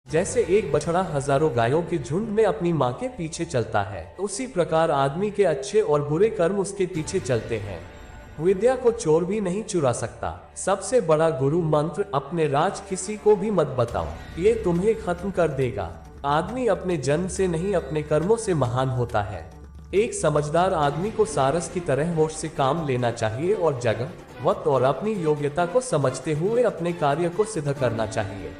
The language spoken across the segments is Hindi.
जैसे एक बछड़ा हजारों गायों के झुंड में अपनी माँ के पीछे चलता है, उसी प्रकार आदमी के अच्छे और बुरे कर्म उसके पीछे चलते हैं। विद्या को चोर भी नहीं चुरा सकता। सबसे बड़ा गुरु मंत्र, अपने राज किसी को भी मत बताओ, ये तुम्हें खत्म कर देगा। आदमी अपने जन्म से नहीं अपने कर्मों से महान होता है। एक समझदार आदमी को सारस की तरह होश से काम लेना चाहिए और जगह, वक्त और अपनी योग्यता को समझते हुए अपने कार्य को सिद्ध करना चाहिए।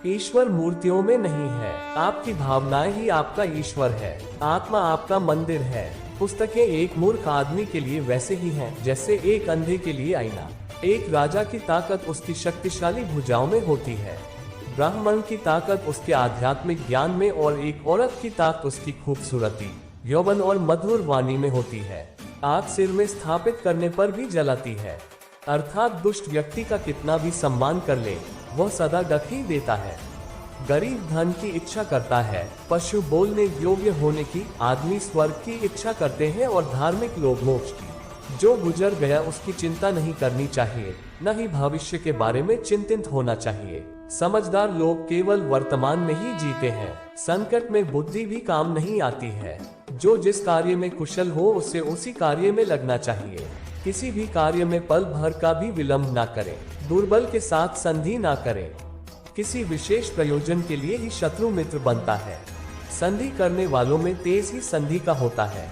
ईश्वर मूर्तियों में नहीं है, आपकी भावनाएं ही आपका ईश्वर है। आत्मा आपका मंदिर है। पुस्तकें एक मूर्ख आदमी के लिए वैसे ही हैं जैसे एक अंधे के लिए आईना। एक राजा की ताकत उसकी शक्तिशाली भुजाओं में होती है, ब्राह्मण की ताकत उसके आध्यात्मिक ज्ञान में और एक औरत की ताकत उसकी खूबसूरती, यौवन और मधुर वाणी में होती है। आग सिर में स्थापित करने पर भी जलाती है, अर्थात दुष्ट व्यक्ति का कितना भी सम्मान कर ले, वह सदा डक ही देता है। गरीब धन की इच्छा करता है, पशु बोलने योग्य होने की, आदमी स्वर्ग की इच्छा करते हैं और धार्मिक लोग मोक्ष की। जो गुजर गया उसकी चिंता नहीं करनी चाहिए, न ही भविष्य के बारे में चिंतित होना चाहिए। समझदार लोग केवल वर्तमान में ही जीते हैं। संकट में बुद्धि भी काम नहीं आती है। जो जिस कार्य में कुशल हो उसे उसी कार्य में लगना चाहिए। किसी भी कार्य में पल भर का भी विलंब ना करें। दुर्बल के साथ संधि ना करें। किसी विशेष प्रयोजन के लिए ही शत्रु मित्र बनता है। संधि करने वालों में तेज ही संधि का होता है।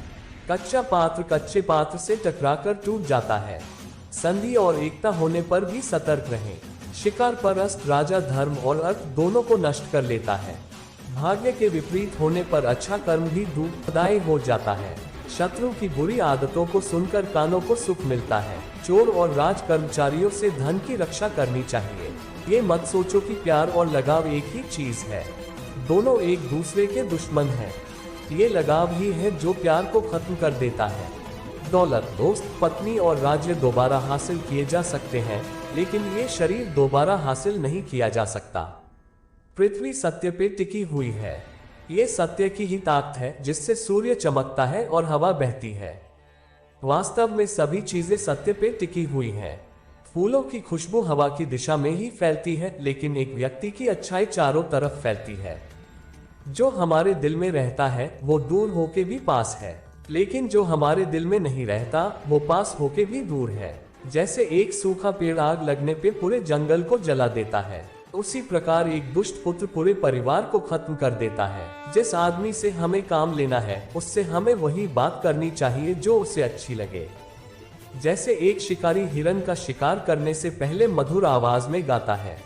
कच्चा पात्र कच्चे पात्र से टकराकर टूट जाता है। संधि और एकता होने पर भी सतर्क रहें। शिकार परस्त राजा धर्म और अर्थ दोनों को नष्ट कर लेता है। भाग्य के विपरीत होने पर अच्छा कर्म भी दुखदायी हो जाता है। शत्रु की बुरी आदतों को सुनकर कानों को सुख मिलता है। चोर और राज कर्मचारियों से धन की रक्षा करनी चाहिए। ये मत सोचो कि प्यार और लगाव एक ही चीज है। दोनों एक दूसरे के दुश्मन हैं। ये लगाव ही है जो प्यार को खत्म कर देता है। दौलत, दोस्त, पत्नी और राज्य दोबारा हासिल किए जा सकते हैं, लेकिन ये शरीर दोबारा हासिल नहीं किया जा सकता। पृथ्वी सत्य पे टिकी हुई है। ये सत्य की ही ताकत है जिससे सूर्य चमकता है और हवा बहती है। वास्तव में सभी चीजें सत्य पे टिकी हुई हैं। फूलों की खुशबू हवा की दिशा में ही फैलती है, लेकिन एक व्यक्ति की अच्छाई चारों तरफ फैलती है। जो हमारे दिल में रहता है वो दूर होके भी पास है, लेकिन जो हमारे दिल में नहीं रहता वो पास होके भी दूर है। जैसे एक सूखा पेड़ आग लगने पे पूरे जंगल को जला देता है, उसी प्रकार एक दुष्ट पुत्र पूरे परिवार को खत्म कर देता है। जिस आदमी से हमें काम लेना है उससे हमें वही बात करनी चाहिए जो उसे अच्छी लगे। जैसे एक शिकारी हिरण का शिकार करने से पहले मधुर आवाज में गाता है।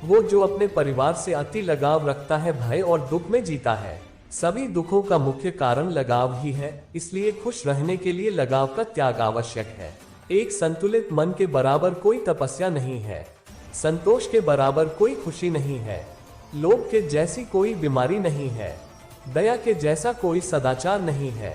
वो जो अपने परिवार से अति लगाव रखता है भय और दुख में जीता है। सभी दुखों का मुख्य कारण लगाव ही है, इसलिए खुश रहने के लिए लगाव का त्याग आवश्यक है। एक संतुलित मन के बराबर कोई तपस्या नहीं है। संतोष के बराबर कोई खुशी नहीं है। लोभ के जैसी कोई बीमारी नहीं है। दया के जैसा कोई सदाचार नहीं है।